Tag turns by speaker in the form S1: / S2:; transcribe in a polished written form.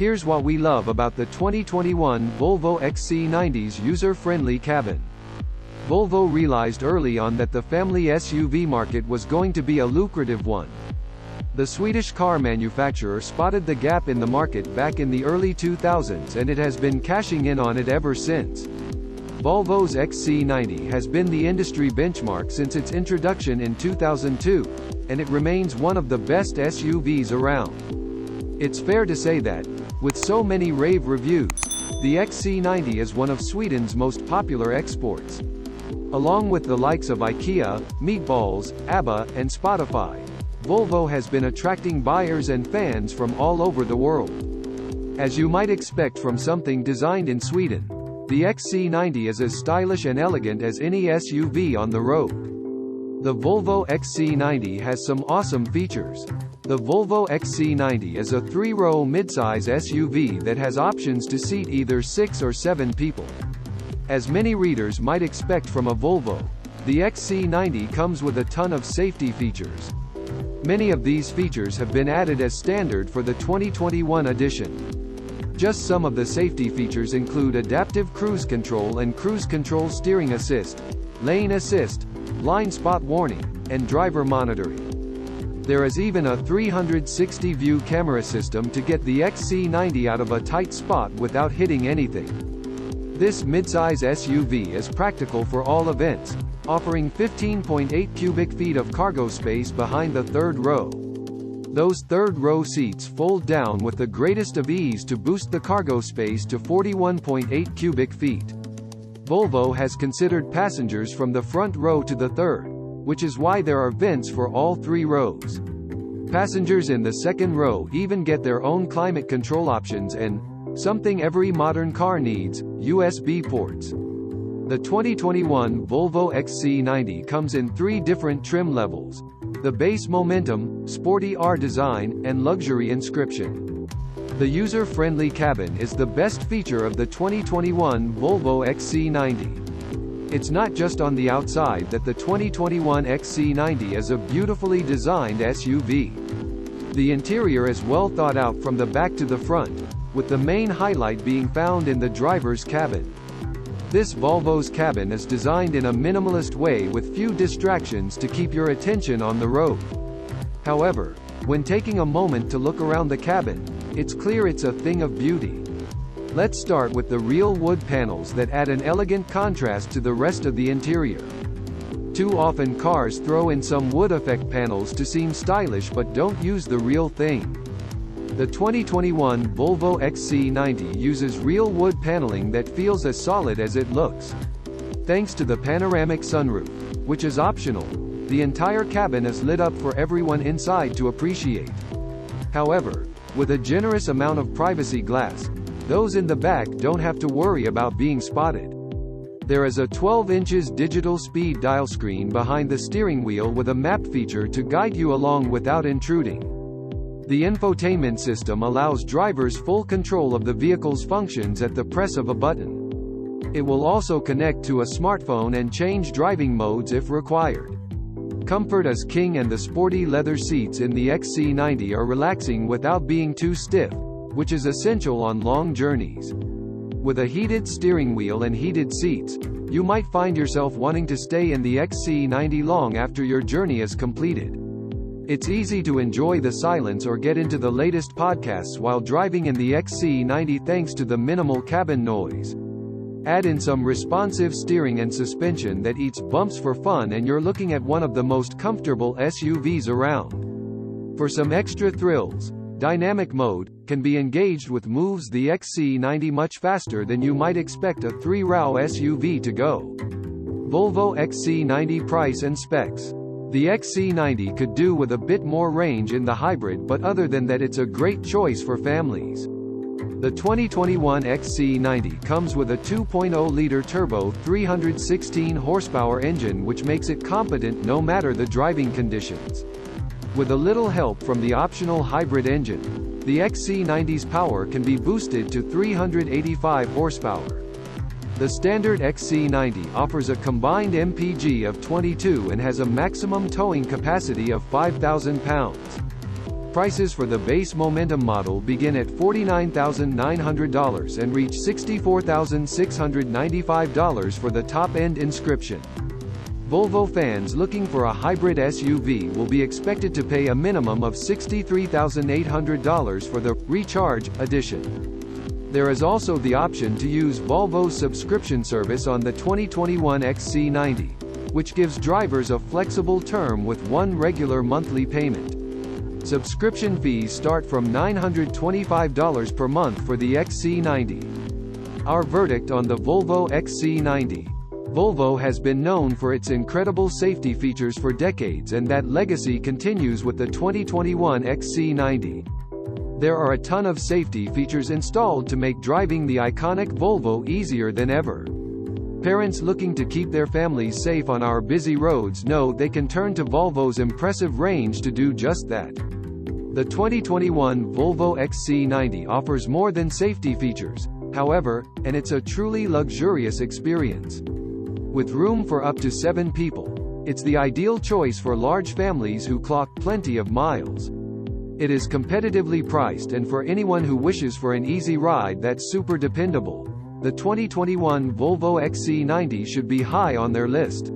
S1: Here's what we love about the 2021 Volvo XC90's user-friendly cabin. Volvo realized early on that the family SUV market was going to be a lucrative one. The Swedish car manufacturer spotted the gap in the market back in the early 2000s, and it has been cashing in on it ever since. Volvo's XC90 has been the industry benchmark since its introduction in 2002, and it remains one of the best SUVs around. It's fair to say that, with so many rave reviews, the XC90 is one of Sweden's most popular exports. Along with the likes of IKEA, Meatballs, ABBA, and Spotify, Volvo has been attracting buyers and fans from all over the world. As you might expect from something designed in Sweden, the XC90 is as stylish and elegant as any SUV on the road. The Volvo XC90 has some awesome features. The Volvo XC90 is a 3-row midsize SUV that has options to seat either 6 or 7 people. As many readers might expect from a Volvo, the XC90 comes with a ton of safety features. Many of these features have been added as standard for the 2021 edition. Just some of the safety features include adaptive cruise control and cruise control steering assist, lane assist, blind spot warning, and driver monitoring. There is even a 360-view camera system to get the XC90 out of a tight spot without hitting anything. This midsize SUV is practical for all events, offering 15.8 cubic feet of cargo space behind the third row. Those third-row seats fold down with the greatest of ease to boost the cargo space to 41.8 cubic feet. Volvo has considered passengers from the front row to the third, which is why there are vents for all 3 rows. Passengers in the second row even get their own climate control options and, something every modern car needs, USB ports. The 2021 Volvo XC90 comes in 3 different trim levels: the base Momentum, Sporty R design, and Luxury Inscription. The user-friendly cabin is the best feature of the 2021 Volvo XC90. It's not just on the outside that the 2021 XC90 is a beautifully designed SUV. The interior is well thought out from the back to the front, with the main highlight being found in the driver's cabin. This Volvo's cabin is designed in a minimalist way with few distractions to keep your attention on the road. However, when taking a moment to look around the cabin, it's clear it's a thing of beauty. Let's start with the real wood panels that add an elegant contrast to the rest of the interior. Too often cars throw in some wood effect panels to seem stylish but don't use the real thing. The 2021 Volvo XC90 uses real wood paneling that feels as solid as it looks. Thanks to the panoramic sunroof, which is optional, the entire cabin is lit up for everyone inside to appreciate. However, with a generous amount of privacy glass, those in the back don't have to worry about being spotted. There is a 12 inches digital speed dial screen behind the steering wheel with a map feature to guide you along without intruding. The infotainment system allows drivers full control of the vehicle's functions at the press of a button. It will also connect to a smartphone and change driving modes if required. Comfort is king, and the sporty leather seats in the XC90 are relaxing without being too stiff, which is essential on long journeys. With a heated steering wheel and heated seats, you might find yourself wanting to stay in the XC90 long after your journey is completed. It's easy to enjoy the silence or get into the latest podcasts while driving in the XC90 thanks to the minimal cabin noise. Add in some responsive steering and suspension that eats bumps for fun, and you're looking at one of the most comfortable SUVs around. For some extra thrills, Dynamic Mode can be engaged with moves the XC90 much faster than you might expect a 3-row SUV to go. Volvo XC90 price and specs. The XC90 could do with a bit more range in the hybrid, but other than that it's a great choice for families. The 2021 XC90 comes with a 2.0-liter turbo 316 horsepower engine, which makes it competent no matter the driving conditions. With a little help from the optional hybrid engine, the XC90's power can be boosted to 385 horsepower. The standard XC90 offers a combined MPG of 22 and has a maximum towing capacity of 5,000 pounds. Prices for the base Momentum model begin at $49,900 and reach $64,695 for the top-end Inscription. Volvo fans looking for a hybrid SUV will be expected to pay a minimum of $63,800 for the Recharge edition. There is also the option to use Volvo's subscription service on the 2021 XC90, which gives drivers a flexible term with one regular monthly payment. Subscription fees start from $925 per month for the XC90. Our verdict on the Volvo XC90. Volvo has been known for its incredible safety features for decades, and that legacy continues with the 2021 XC90. There are a ton of safety features installed to make driving the iconic Volvo easier than ever. Parents looking to keep their families safe on our busy roads know they can turn to Volvo's impressive range to do just that. The 2021 Volvo XC90 offers more than safety features, however, and it's a truly luxurious experience. With room for up to 7 people, it's the ideal choice for large families who clock plenty of miles. It is competitively priced, and for anyone who wishes for an easy ride that's super dependable, the 2021 Volvo XC90 should be high on their list.